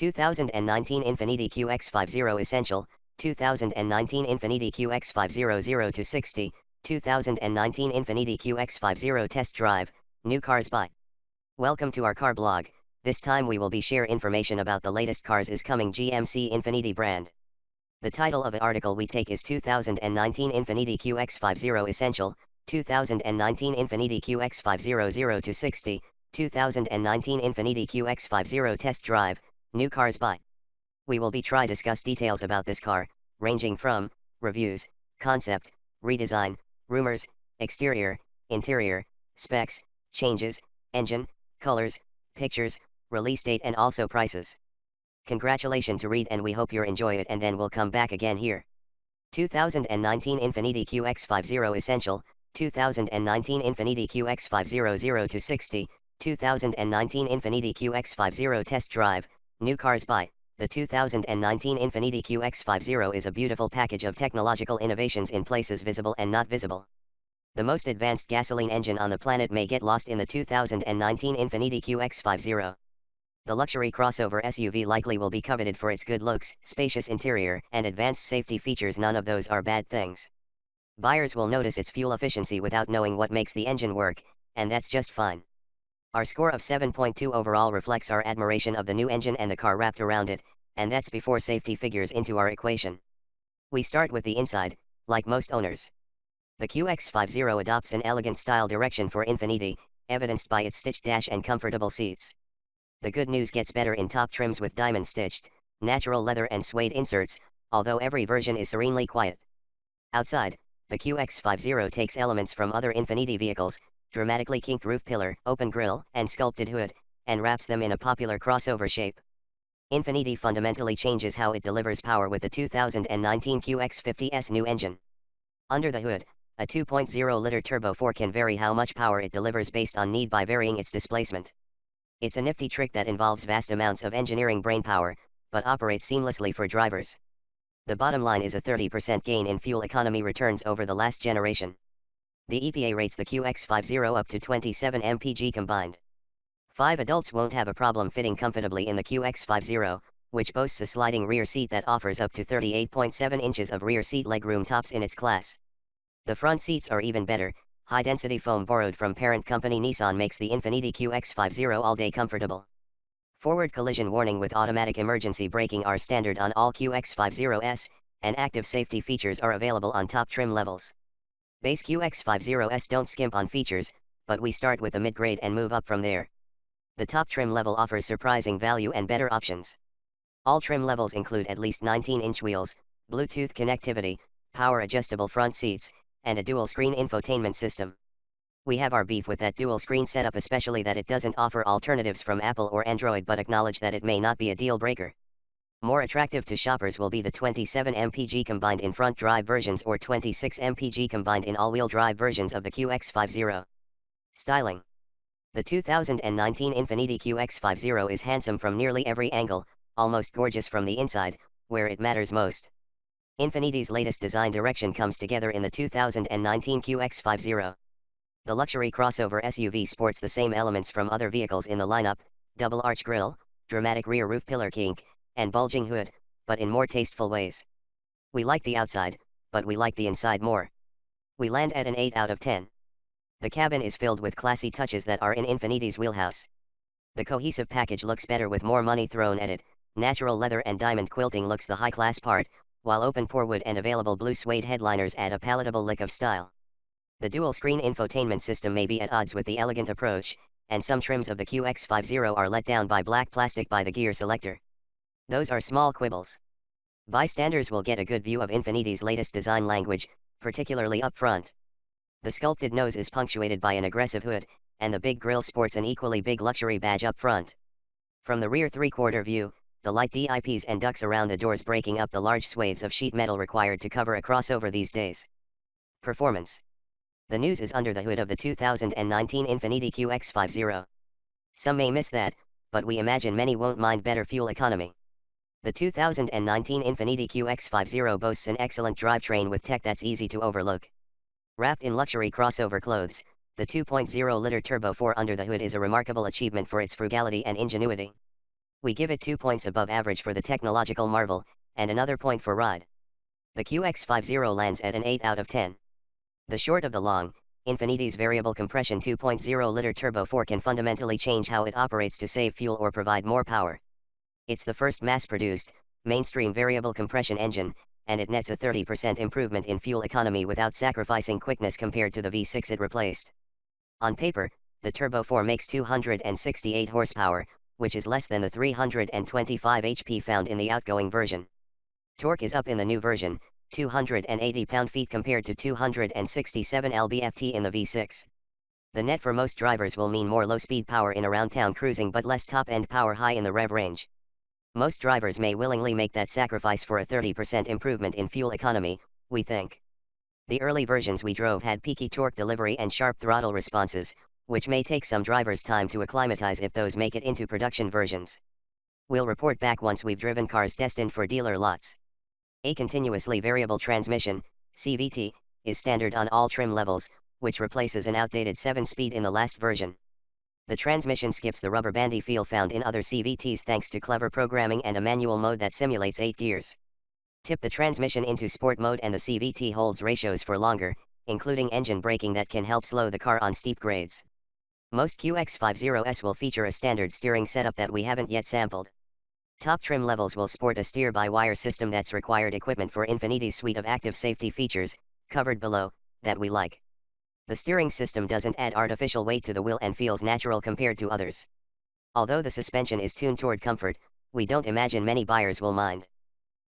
2019 Infiniti QX50 Essential, 2019 Infiniti QX50 0 to 60, 2019 Infiniti QX50 Test Drive, New Cars By. Welcome to our car blog. This time we will be share information about the latest cars is coming GMC Infiniti brand. The title of the article we take is 2019 Infiniti QX50 Essential, 2019 Infiniti QX50 0 to 60, 2019 Infiniti QX50 Test Drive, New Cars By. We will be try discuss details about this car, ranging from reviews, concept, redesign, rumors, exterior, interior, specs, changes, engine, colors, pictures, release date and also prices. Congratulations to read and we hope you enjoy it and then we'll come back again here. 2019 Infiniti QX50 Essential, 2019 Infiniti QX50 0 to 60, 2019 Infiniti QX50 Test Drive, New Cars By. The 2019 Infiniti QX50 is a beautiful package of technological innovations in places visible and not visible. The most advanced gasoline engine on the planet may get lost in the 2019 Infiniti QX50. The luxury crossover SUV likely will be coveted for its good looks, spacious interior, and advanced safety features. None of those are bad things. Buyers will notice its fuel efficiency without knowing what makes the engine work, and that's just fine. Our score of 7.2 overall reflects our admiration of the new engine and the car wrapped around it, and that's before safety figures into our equation. We start with the inside, like most owners. The QX50 adopts an elegant style direction for Infiniti, evidenced by its stitched dash and comfortable seats. The good news gets better in top trims with diamond-stitched, natural leather and suede inserts, although every version is serenely quiet. Outside, the QX50 takes elements from other Infiniti vehicles, dramatically kinked roof pillar, open grille, and sculpted hood, and wraps them in a popular crossover shape. Infiniti fundamentally changes how it delivers power with the 2019 QX50's new engine. Under the hood, a 2.0-liter turbo 4 can vary how much power it delivers based on need by varying its displacement. It's a nifty trick that involves vast amounts of engineering brainpower, but operates seamlessly for drivers. The bottom line is a 30% gain in fuel economy returns over the last generation. The EPA rates the QX50 up to 27 mpg combined. 5 adults won't have a problem fitting comfortably in the QX50, which boasts a sliding rear seat that offers up to 38.7 inches of rear seat legroom, tops in its class. The front seats are even better. High-density foam borrowed from parent company Nissan makes the Infiniti QX50 all-day comfortable. Forward collision warning with automatic emergency braking are standard on all QX50s, and active safety features are available on top trim levels. Base QX50s don't skimp on features, but we start with the mid-grade and move up from there. The top trim level offers surprising value and better options. All trim levels include at least 19-inch wheels, Bluetooth connectivity, power-adjustable front seats, and a dual-screen infotainment system. We have our beef with that dual-screen setup, especially that it doesn't offer alternatives from Apple or Android, but acknowledge that it may not be a deal-breaker. More attractive to shoppers will be the 27 mpg combined in front drive versions or 26 mpg combined in all-wheel drive versions of the QX50. Styling. The 2019 Infiniti QX50 is handsome from nearly every angle, almost gorgeous from the inside, where it matters most. Infiniti's latest design direction comes together in the 2019 QX50. The luxury crossover SUV sports the same elements from other vehicles in the lineup: double arch grille, dramatic rear roof pillar kink, and bulging hood, but in more tasteful ways. We like the outside, but we like the inside more. We land at an 8 out of 10. The cabin is filled with classy touches that are in Infiniti's wheelhouse. The cohesive package looks better with more money thrown at it. Natural leather and diamond quilting looks the high-class part, while open pore wood and available blue suede headliners add a palatable lick of style. The dual-screen infotainment system may be at odds with the elegant approach, and some trims of the QX50 are let down by black plastic by the gear selector. Those are small quibbles. Bystanders will get a good view of Infiniti's latest design language, particularly up front. The sculpted nose is punctuated by an aggressive hood, and the big grille sports an equally big luxury badge up front. From the rear three-quarter view, the light DIPs and ducts around the doors breaking up the large swathes of sheet metal required to cover a crossover these days. Performance. The news is under the hood of the 2019 Infiniti QX50. Some may miss that, but we imagine many won't mind better fuel economy. The 2019 Infiniti QX50 boasts an excellent drivetrain with tech that's easy to overlook. Wrapped in luxury crossover clothes, the 2.0-liter Turbo 4 under the hood is a remarkable achievement for its frugality and ingenuity. We give it 2 points above average for the technological marvel, and another point for ride. The QX50 lands at an 8 out of 10. The short of the long, Infiniti's variable compression 2.0-liter turbo 4 can fundamentally change how it operates to save fuel or provide more power. It's the first mass-produced, mainstream variable compression engine, and it nets a 30% improvement in fuel economy without sacrificing quickness compared to the V6 it replaced. On paper, the Turbo 4 makes 268 horsepower, which is less than the 325 HP found in the outgoing version. Torque is up in the new version, 280 pound-feet compared to 267 lb-ft in the V6. The net for most drivers will mean more low-speed power in around town cruising but less top-end power high in the rev range. Most drivers may willingly make that sacrifice for a 30% improvement in fuel economy, we think. The early versions we drove had peaky torque delivery and sharp throttle responses, which may take some drivers time to acclimatize if those make it into production versions. We'll report back once we've driven cars destined for dealer lots. A continuously variable transmission, CVT, is standard on all trim levels, which replaces an outdated 7-speed in the last version. The transmission skips the rubber bandy feel found in other CVTs thanks to clever programming and a manual mode that simulates 8 gears. Tip the transmission into sport mode and the CVT holds ratios for longer, including engine braking that can help slow the car on steep grades. Most QX50s will feature a standard steering setup that we haven't yet sampled. Top trim levels will sport a steer-by-wire system that's required equipment for Infiniti's suite of active safety features, covered below, that we like. The steering system doesn't add artificial weight to the wheel and feels natural compared to others. Although the suspension is tuned toward comfort, we don't imagine many buyers will mind.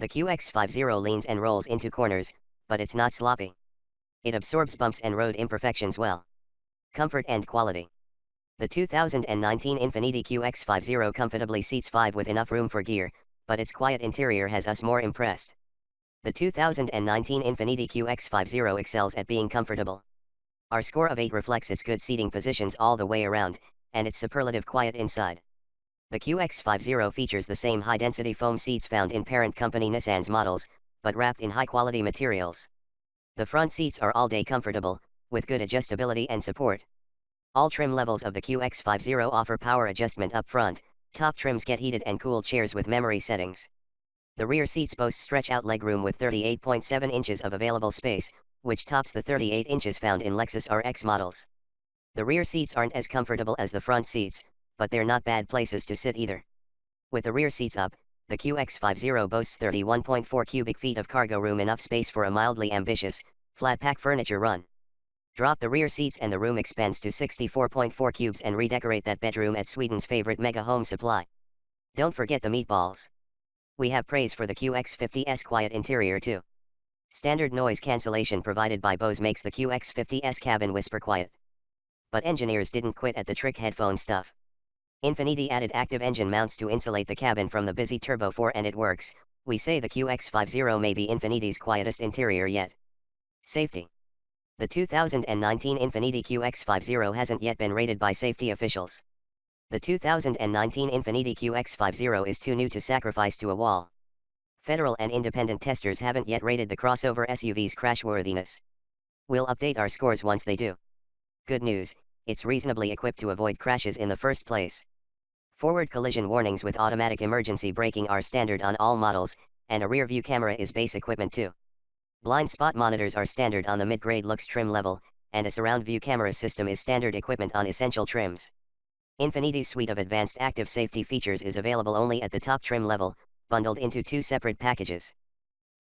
The QX50 leans and rolls into corners, but it's not sloppy. It absorbs bumps and road imperfections well. Comfort and quality. The 2019 Infiniti QX50 comfortably seats 5 with enough room for gear, but its quiet interior has us more impressed. The 2019 Infiniti QX50 excels at being comfortable. Our score of 8 reflects its good seating positions all the way around, and its superlative quiet inside. The QX50 features the same high-density foam seats found in parent company Nissan's models, but wrapped in high-quality materials. The front seats are all-day comfortable, with good adjustability and support. All trim levels of the QX50 offer power adjustment up front. Top trims get heated and cooled chairs with memory settings. The rear seats boast stretch-out legroom with 38.7 inches of available space, which tops the 38 inches found in Lexus RX models. The rear seats aren't as comfortable as the front seats, but they're not bad places to sit either. With the rear seats up, the QX50 boasts 31.4 cubic feet of cargo room, enough space for a mildly ambitious, flat-pack furniture run. Drop the rear seats and the room expands to 64.4 cubes and redecorate that bedroom at Sweden's favorite mega home supply. Don't forget the meatballs. We have praise for the QX50's quiet interior too. Standard noise cancellation provided by Bose makes the QX50's cabin whisper quiet. But engineers didn't quit at the trick headphone stuff. Infiniti added active engine mounts to insulate the cabin from the busy Turbo 4 and it works. We say the QX50 may be Infiniti's quietest interior yet. Safety. The 2019 Infiniti QX50 hasn't yet been rated by safety officials. The 2019 Infiniti QX50 is too new to sacrifice to a wall. Federal and independent testers haven't yet rated the crossover SUV's crashworthiness. We'll update our scores once they do. Good news, it's reasonably equipped to avoid crashes in the first place. Forward collision warnings with automatic emergency braking are standard on all models, and a rear-view camera is base equipment too. Blind spot monitors are standard on the mid-grade Lux trim level, and a surround view camera system is standard equipment on essential trims. Infiniti's suite of advanced active safety features is available only at the top trim level, bundled into 2 separate packages.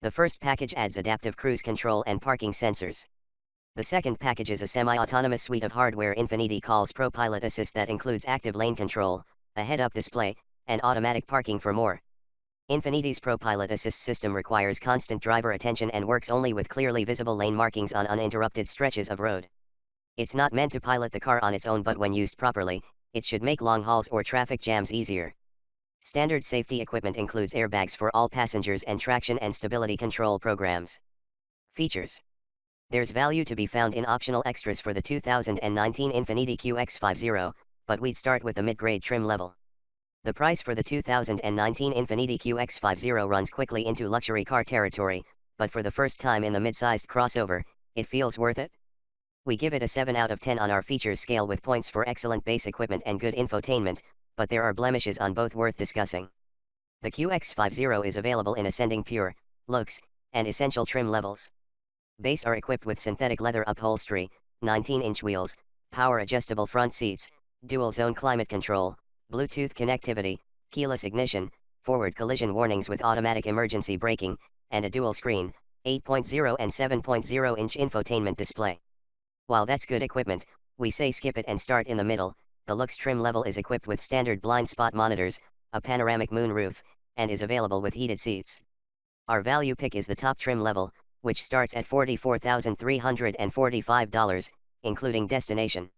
The first package adds adaptive cruise control and parking sensors. The second package is a semi-autonomous suite of hardware Infiniti calls ProPilot Assist that includes active lane control, a head-up display, and automatic parking for more. Infiniti's ProPilot Assist system requires constant driver attention and works only with clearly visible lane markings on uninterrupted stretches of road. It's not meant to pilot the car on its own, but when used properly, it should make long hauls or traffic jams easier. Standard safety equipment includes airbags for all passengers and traction and stability control programs. Features. There's value to be found in optional extras for the 2019 Infiniti QX50, but we'd start with the mid-grade trim level. The price for the 2019 Infiniti QX50 runs quickly into luxury car territory, but for the first time in the mid-sized crossover, it feels worth it. We give it a 7 out of 10 on our features scale with points for excellent base equipment and good infotainment, but there are blemishes on both worth discussing. The QX50 is available in ascending pure, looks, and essential trim levels. Base are equipped with synthetic leather upholstery, 19-inch wheels, power-adjustable front seats, dual-zone climate control, Bluetooth connectivity, keyless ignition, forward collision warnings with automatic emergency braking, and a dual-screen, 8.0 and 7.0-inch infotainment display. While that's good equipment, we say skip it and start in the middle. The looks trim level is equipped with standard blind spot monitors, a panoramic moonroof, and is available with heated seats. Our value pick is the top trim level, which starts at $44,345, including destination.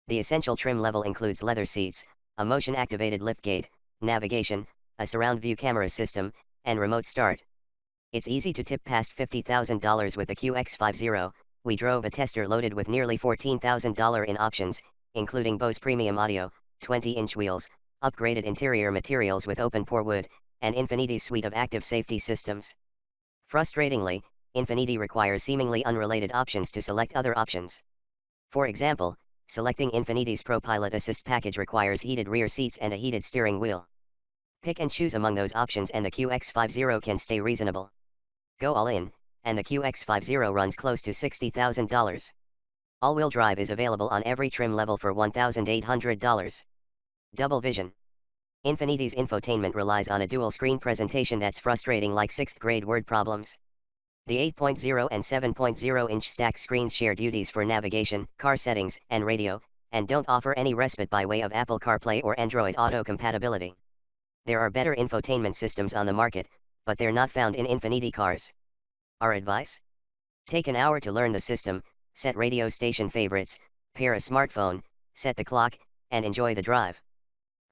The essential trim level includes leather seats, a motion-activated liftgate, navigation, a surround view camera system, and remote start. It's easy to tip past $50,000 with the QX50. We drove a tester loaded with nearly $14,000 in options, including Bose premium audio, 20-inch wheels, upgraded interior materials with open-pore wood, and Infiniti's suite of active safety systems. Frustratingly, Infiniti requires seemingly unrelated options to select other options. For example, selecting Infiniti's Pro Pilot Assist package requires heated rear seats and a heated steering wheel. Pick and choose among those options and the QX50 can stay reasonable. Go all in, and the QX50 runs close to $60,000. All-wheel drive is available on every trim level for $1,800. Double vision. Infiniti's infotainment relies on a dual-screen presentation that's frustrating like 6th-grade word problems. The 8.0 and 7.0-inch stacked screens share duties for navigation, car settings, and radio, and don't offer any respite by way of Apple CarPlay or Android Auto compatibility. There are better infotainment systems on the market, but they're not found in Infiniti cars. Our advice? Take an hour to learn the system, set radio station favorites, pair a smartphone, set the clock, and enjoy the drive.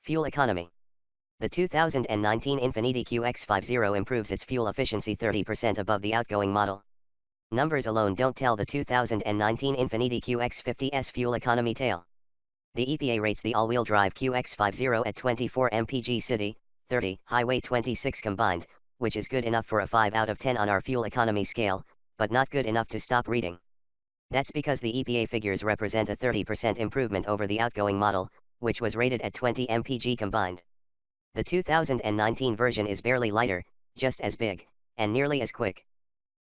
Fuel economy. The 2019 Infiniti QX50 improves its fuel efficiency 30% above the outgoing model. Numbers alone don't tell the 2019 Infiniti QX50's fuel economy tale. The EPA rates the all-wheel drive QX50 at 24 mpg city, 30 highway 26 combined, which is good enough for a 5 out of 10 on our fuel economy scale, but not good enough to stop reading. That's because the EPA figures represent a 30% improvement over the outgoing model, which was rated at 20 mpg combined. The 2019 version is barely lighter, just as big, and nearly as quick.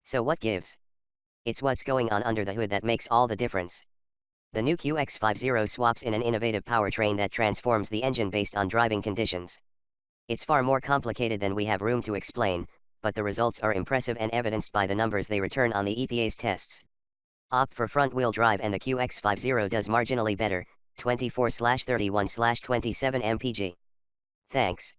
So what gives? It's what's going on under the hood that makes all the difference. The new QX50 swaps in an innovative powertrain that transforms the engine based on driving conditions. It's far more complicated than we have room to explain, but the results are impressive and evidenced by the numbers they return on the EPA's tests. Opt for front-wheel drive and the QX50 does marginally better, 24/31/27 mpg. Thanks.